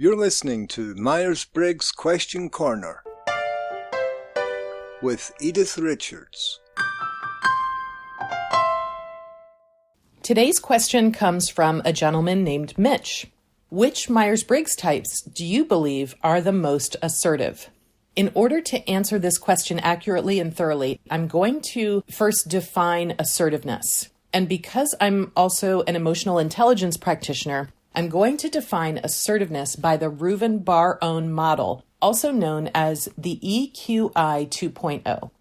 You're listening to Myers-Briggs Question Corner with Edythe Richards. Today's question comes from a gentleman named Mitch. Which Myers-Briggs types do you believe are the most assertive? In order to answer this question accurately and thoroughly, I'm going to first define assertiveness. And because I'm also an emotional intelligence practitioner, I'm going to define assertiveness by the Reuven-Bar-Own model, also known as the EQI 2.0.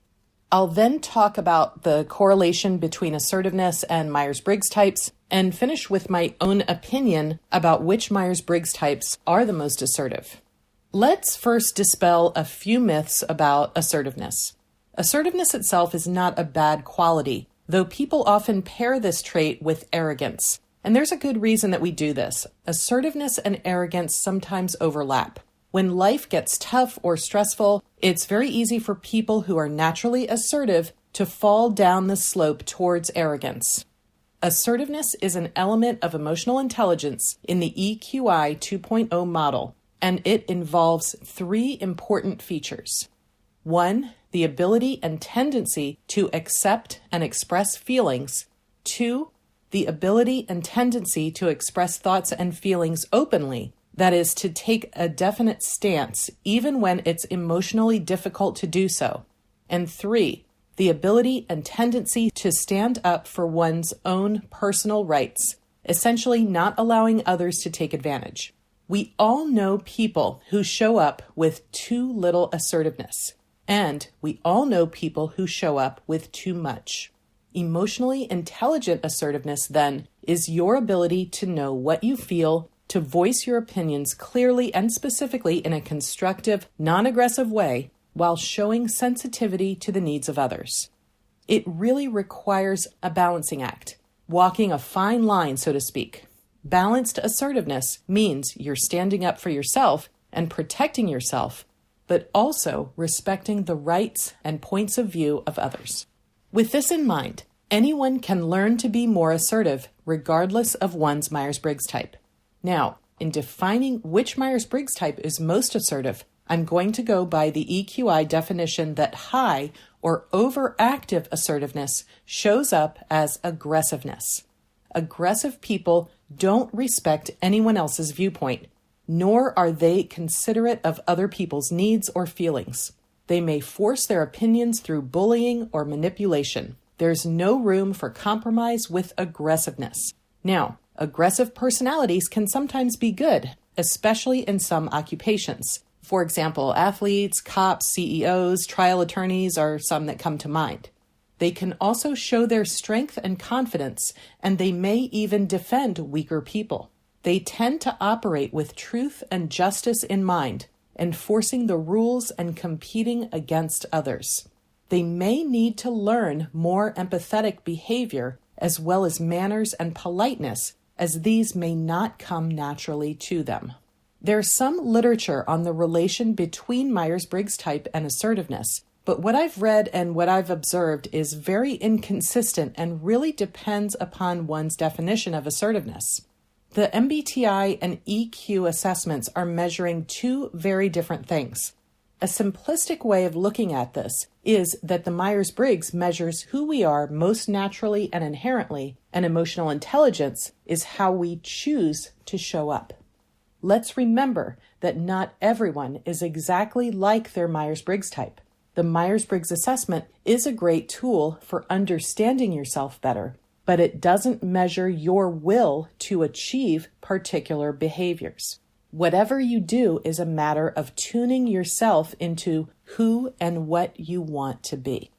I'll then talk about the correlation between assertiveness and Myers-Briggs types, and finish with my own opinion about which Myers-Briggs types are the most assertive. Let's first dispel a few myths about assertiveness. Assertiveness itself is not a bad quality, though people often pair this trait with arrogance. And there's a good reason that we do this. Assertiveness and arrogance sometimes overlap. When life gets tough or stressful, it's very easy for people who are naturally assertive to fall down the slope towards arrogance. Assertiveness is an element of emotional intelligence in the EQI 2.0 model, and it involves three important features. 1, the ability and tendency to accept and express feelings. 2, the ability and tendency to express thoughts and feelings openly, that is, to take a definite stance even when it's emotionally difficult to do so. And 3, the ability and tendency to stand up for one's own personal rights, essentially not allowing others to take advantage. We all know people who show up with too little assertiveness, and we all know people who show up with too much. Emotionally intelligent assertiveness, then, is your ability to know what you feel, to voice your opinions clearly and specifically in a constructive, non-aggressive way, while showing sensitivity to the needs of others. It really requires a balancing act, walking a fine line, so to speak. Balanced assertiveness means you're standing up for yourself and protecting yourself, but also respecting the rights and points of view of others. With this in mind, anyone can learn to be more assertive regardless of one's Myers-Briggs type. Now, in defining which Myers-Briggs type is most assertive, I'm going to go by the EQI definition that high or overactive assertiveness shows up as aggressiveness. Aggressive people don't respect anyone else's viewpoint, nor are they considerate of other people's needs or feelings. They may force their opinions through bullying or manipulation. There's no room for compromise with aggressiveness. Now, aggressive personalities can sometimes be good, especially in some occupations. For example, athletes, cops, CEOs, trial attorneys are some that come to mind. They can also show their strength and confidence, and they may even defend weaker people. They tend to operate with truth and justice in mind, enforcing the rules and competing against others. They may need to learn more empathetic behavior as well as manners and politeness, as these may not come naturally to them. There's some literature on the relation between Myers-Briggs type and assertiveness, but what I've read and what I've observed is very inconsistent and really depends upon one's definition of assertiveness. The MBTI and EQ assessments are measuring two very different things. A simplistic way of looking at this is that the Myers-Briggs measures who we are most naturally and inherently, and emotional intelligence is how we choose to show up. Let's remember that not everyone is exactly like their Myers-Briggs type. The Myers-Briggs assessment is a great tool for understanding yourself better, but it doesn't measure your will to achieve particular behaviors. Whatever you do is a matter of tuning yourself into who and what you want to be.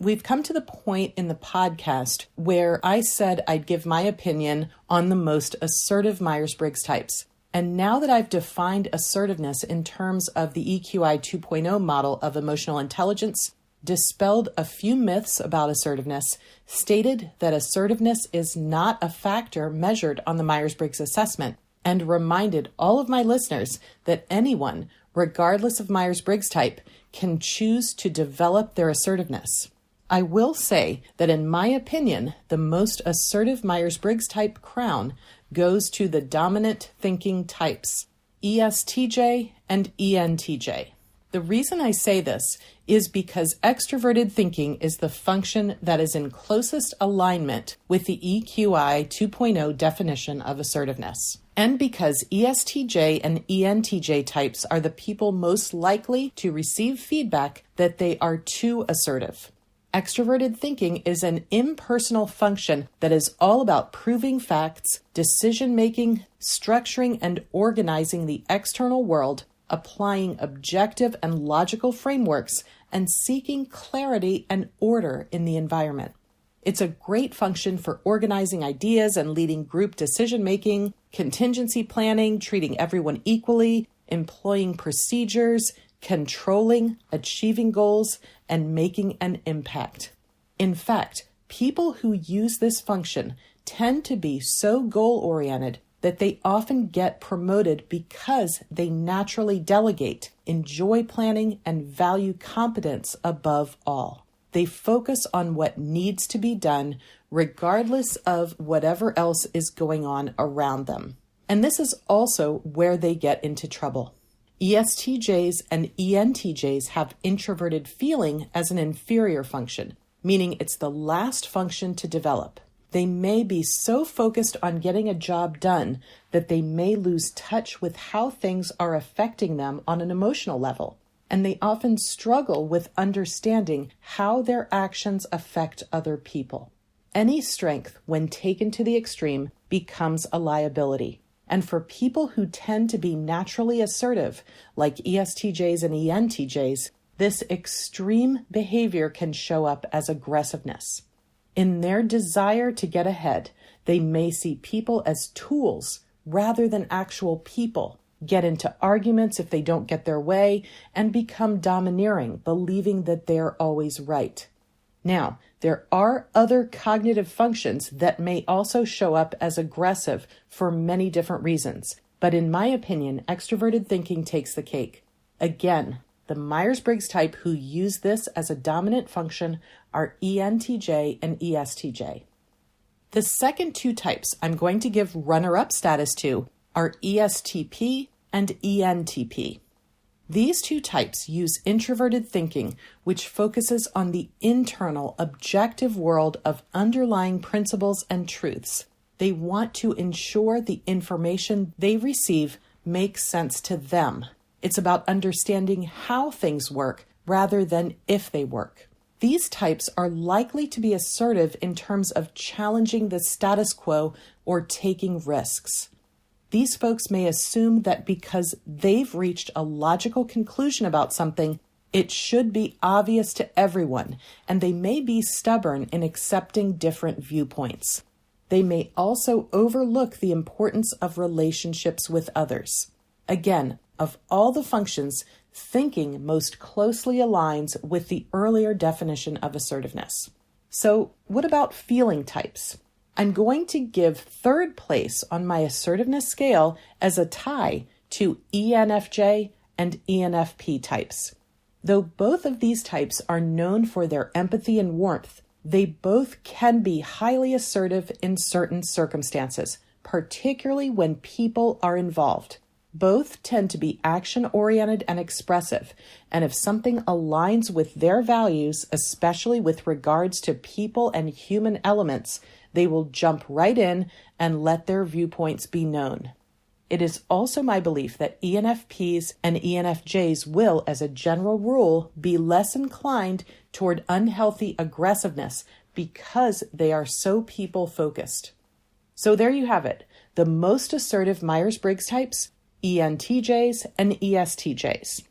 We've come to the point in the podcast where I said I'd give my opinion on the most assertive Myers-Briggs types. And now that I've defined assertiveness in terms of the EQI 2.0 model of emotional intelligence, dispelled a few myths about assertiveness, stated that assertiveness is not a factor measured on the Myers-Briggs assessment, and reminded all of my listeners that anyone, regardless of Myers-Briggs type, can choose to develop their assertiveness. I will say that in my opinion, the most assertive Myers-Briggs type crown goes to the dominant thinking types, ESTJ and ENTJ. The reason I say this is because extroverted thinking is the function that is in closest alignment with the EQI 2.0 definition of assertiveness. And because ESTJ and ENTJ types are the people most likely to receive feedback that they are too assertive. Extroverted thinking is an impersonal function that is all about proving facts, decision-making, structuring and organizing the external world, applying objective and logical frameworks, and seeking clarity and order in the environment. It's a great function for organizing ideas and leading group decision-making, contingency planning, treating everyone equally, employing procedures, controlling, achieving goals, and making an impact. In fact, people who use this function tend to be so goal-oriented that they often get promoted because they naturally delegate, enjoy planning, and value competence above all. They focus on what needs to be done regardless of whatever else is going on around them. And this is also where they get into trouble. ESTJs and ENTJs have introverted feeling as an inferior function, meaning it's the last function to develop. They may be so focused on getting a job done that they may lose touch with how things are affecting them on an emotional level, and they often struggle with understanding how their actions affect other people. Any strength, when taken to the extreme, becomes a liability. And for people who tend to be naturally assertive, like ESTJs and ENTJs, this extreme behavior can show up as aggressiveness. In their desire to get ahead, they may see people as tools rather than actual people, get into arguments if they don't get their way, and become domineering, believing that they're always right. Now, there are other cognitive functions that may also show up as aggressive for many different reasons, but in my opinion, extroverted thinking takes the cake. Again, the Myers-Briggs type who use this as a dominant function are ENTJ and ESTJ. The second two types I'm going to give runner-up status to are ESTP and ENTP. These two types use introverted thinking, which focuses on the internal, objective world of underlying principles and truths. They want to ensure the information they receive makes sense to them. It's about understanding how things work rather than if they work. These types are likely to be assertive in terms of challenging the status quo or taking risks. These folks may assume that because they've reached a logical conclusion about something, it should be obvious to everyone, and they may be stubborn in accepting different viewpoints. They may also overlook the importance of relationships with others. Again, of all the functions, thinking most closely aligns with the earlier definition of assertiveness. So, what about feeling types? I'm going to give third place on my assertiveness scale as a tie to ENFJ and ENFP types. Though both of these types are known for their empathy and warmth, they both can be highly assertive in certain circumstances, particularly when people are involved. Both tend to be action-oriented and expressive, and if something aligns with their values, especially with regards to people and human elements, they will jump right in and let their viewpoints be known. It is also my belief that ENFPs and ENFJs will, as a general rule, be less inclined toward unhealthy aggressiveness because they are so people-focused. So there you have it, the most assertive Myers-Briggs types, ENTJs and ESTJs.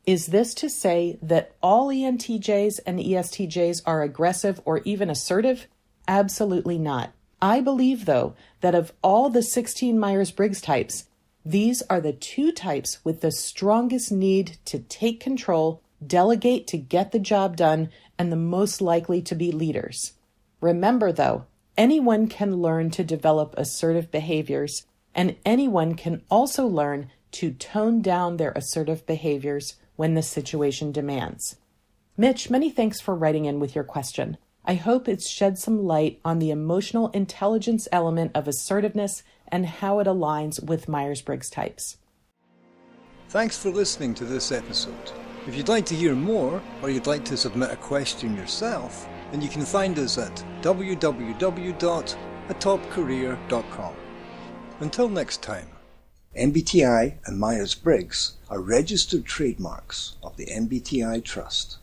Is this to say that all ENTJs and ESTJs are aggressive or even assertive? Absolutely not. I believe, though, that of all the 16 Myers-Briggs types, these are the two types with the strongest need to take control, delegate to get the job done, and the most likely to be leaders. Remember, though, anyone can learn to develop assertive behaviors, and anyone can also learn to tone down their assertive behaviors when the situation demands. Mitch, many thanks for writing in with your question. I hope it's shed some light on the emotional intelligence element of assertiveness and how it aligns with Myers-Briggs types. Thanks for listening to this episode. If you'd like to hear more, or you'd like to submit a question yourself, then you can find us at www.atopcareer.com. Until next time. MBTI and Myers-Briggs are registered trademarks of the MBTI Trust.